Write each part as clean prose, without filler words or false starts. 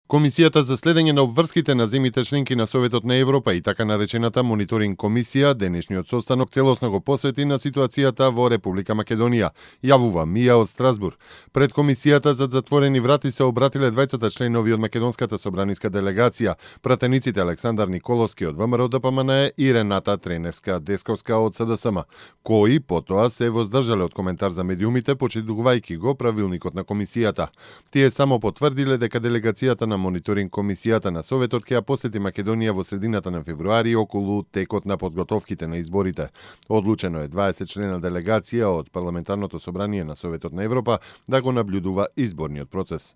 Комисијата за следење на обврските на земјите членки на Советот на Европа и така наречената мониторинг комисија денешниот состанок целосно го посвети на ситуацијата во Република Македонија, јавува Мија од Страсбур. Пред комисијата за затворени врати се обратиле двајцата членови од македонската собраниска делегација, пратениците Александар Николовски од ВМРО ДПМН и Рената Треневска-Десковска од СДСМ, кои потоа се воздржале од коментар за медиумите, почитувајќи го правилникот на комисијата. Тие само потврдиле дека делегацијата на мониторинг комисијата на Советот ќе ја посети Македонија во средината на февруари околу текот на подготовките на изборите. Одлучено е 20 члена делегација од Парламентарното собрание на Советот на Европа да го наблюдува изборниот процес.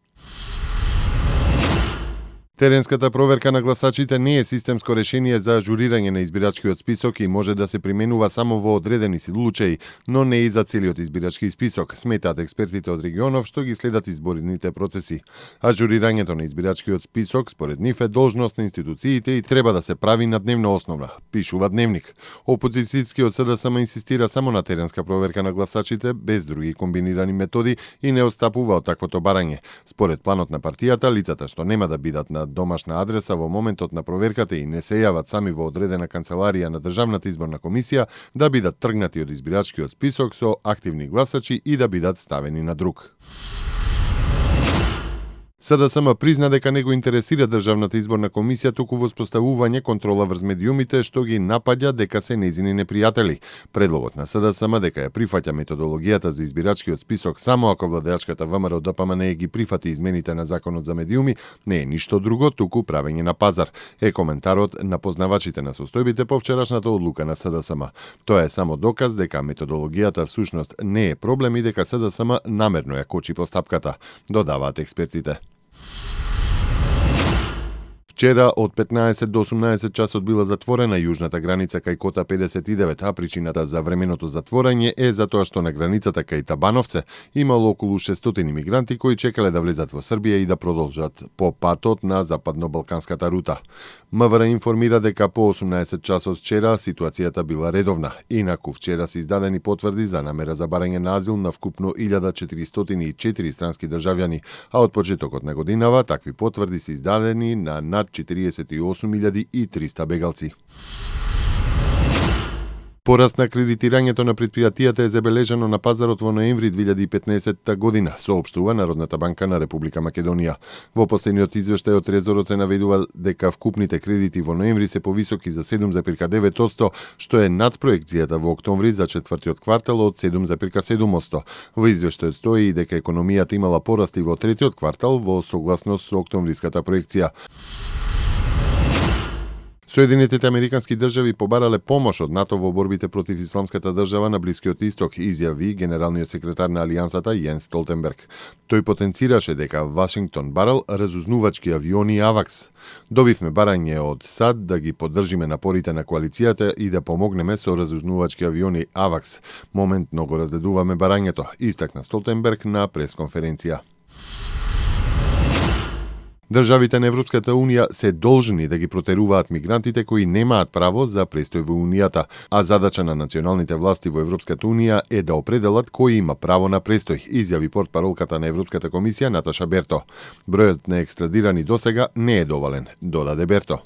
Теренската проверка на гласачите не е системско решение за ажурирање на избирачкиот список и може да се применува само во одредени случаи, но не и за целиот избирачки список, сметаат експертите од регионов што ги следат изборните процеси. Ажурирањето на избирачкиот список според нив е должност на институциите и треба да се прави на дневна основа, пишува Дневник. Опозицијскиот СДСМ инсистира само на теренска проверка на гласачите без други комбинирани методи и не отстапува од таквото барање. Според планот на партијата, лицата што нема да бидат на домашна адреса во моментот на проверката и не се јават сами во одредена канцеларија на Државната изборна комисија да бидат тргнати од избирачкиот список со активни гласачи и да бидат ставени на друг. СДСМ призна дека не го интересира Државната изборна комисија туку воспоставување контрола врз медиумите што ги напаѓа дека се нејзини непријатели. Предлогот на СДСМ дека ја прифаќа методологијата за избирачкиот список само ако владеачката ВМРО ДПМН ги прифати измените на законот за медиуми не е ништо друго туку правење на пазар, е коментарот на познавачите на состојбите по вчерашната одлука на СДСМ. Тоа е само доказ дека методологијата всушност не е проблем и дека СДСМ намерно ја кочи постапката, додаваат експертите. Вчера од 15 до 18 часот била затворена јужната граница кај Кота 59, а причината за временото затворање е затоа што на границата кај Табановце имало околу 600 мигранти кои чекале да влезат во Србија и да продолжат по патот на западно-балканската рута. МВР информира дека по 18 часот вчера ситуацијата била редовна. Инаку вчера се издадени потврди за намера за барање на азил на вкупно 1404 странски државјани, а од почетокот на годинава такви потврди се издадени на над 48.300 бегалци. Пораст на кредитирањето на предпријатијата е забележано на пазарот во ноември 2015 година, соопштува Народната банка на Република Македонија. Во последниот извештај од Трезорот се наведува дека вкупните кредити во ноември се повисоки за 7,9%, што е над проекцијата во октомври за четвртиот квартал од 7,7%. Во извештајот стои и дека економијата имала порасти во третиот квартал во согласност со октомвриската проекција. Соединетите американски држави побарале помош од НАТО во борбите против исламската држава на Блискиот Исток, изјави генералниот секретар на алијансата Јенс Столтенберг. Тој потенцираше дека Вашингтон барал разузнувачки авиони Авакс. Добивме барање од САД да ги поддржиме напорите на коалицијата и да помогнеме со разузнувачки авиони Авакс. Моментно го разгледуваме барањето, истакна Столтенберг на пресконференција. Државите на Европската Унија се должни да ги протеруваат мигрантите кои немаат право за престој во Унијата, а задача на националните власти во Европската Унија е да определат кој има право на престој, изјави портпаролката на Европската комисија Наташа Берто. Бројот на екстрадирани досега не е доволен, додаде Берто.